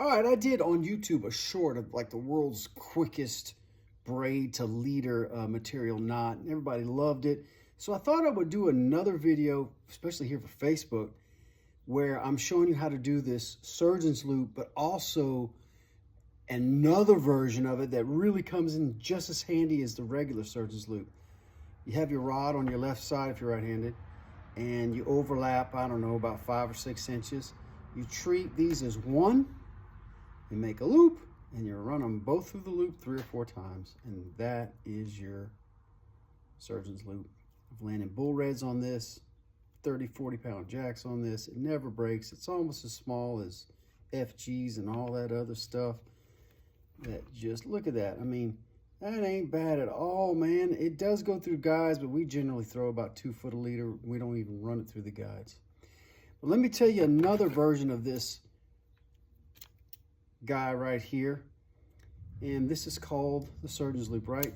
All right, I did on YouTube a short of like the world's quickest braid to leader material knot. Everybody loved it. So I thought I would do another video, especially here for Facebook, where I'm showing you how to do this surgeon's loop, but also another version of it that really comes in just as handy as the regular surgeon's loop. You have your rod on your left side if you're right-handed, and you overlap, I don't know, about 5 or 6 inches. You treat these as one, you make a loop, and you run them both through the loop 3 or 4 times, and that is your surgeon's loop. I've landed bull reds on this, 30, 40 pound jacks on this. It never breaks. It's almost as small as FGs and all that other stuff. That just, look at that. I mean, that ain't bad at all, man. It does go through guides, but we generally throw about 2 foot a leader. We don't even run it through the guides. But let me tell you another version of this guy right here, and this is called the surgeon's loop, right?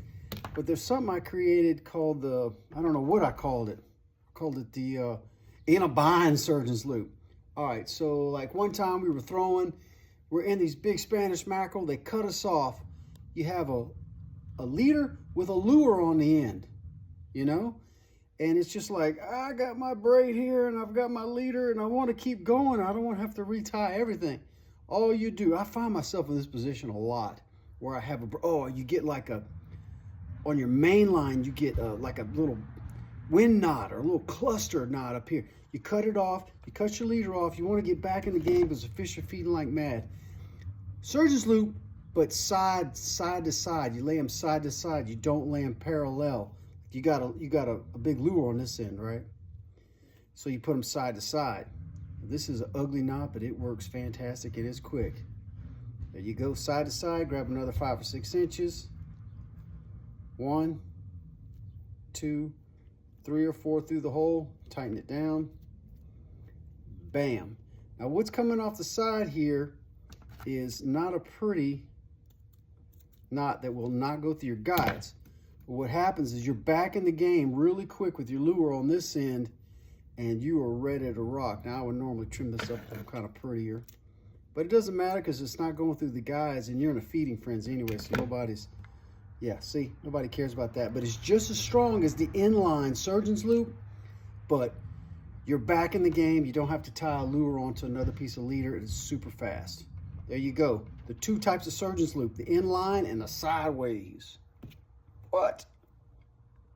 But there's something I created called the, I don't know what I called it. I called it the in a bind surgeon's loop. All right, so like one time we were throwing, we're in these big Spanish mackerel, they cut us off. You have a leader with a lure on the end, you know? And it's just like, I got my braid here and I've got my leader and I want to keep going. I don't want to have to retie everything. All you do, I find myself in this position a lot where I have you get like on your main line, you get like a little wind knot or a little cluster knot up here. You cut it off, you cut your leader off, you want to get back in the game because the fish are feeding like mad. Surgeon's loop, but side to side. You lay them side to side. You don't lay them parallel. You got a big lure on this end, right? So you put them side to side. This is an ugly knot, but it works fantastic. It is quick. There you go, side to side. Grab another 5 or 6 inches. 1, 2, 3 or 4 through the hole. Tighten it down. Bam. Now what's coming off the side here is not a pretty knot that will not go through your guides. But what happens is you're back in the game really quick with your lure on this end, and you are ready to rock. Now I would normally trim this up kind of prettier, but it doesn't matter because it's not going through the guides, and you're in a feeding frenzy anyway, so nobody's, yeah, see, nobody cares about that. But it's just as strong as the inline surgeon's loop, but you're back in the game. You don't have to tie a lure onto another piece of leader. It's super fast. There you go. The 2 types of surgeon's loop, the inline and the sideways. What?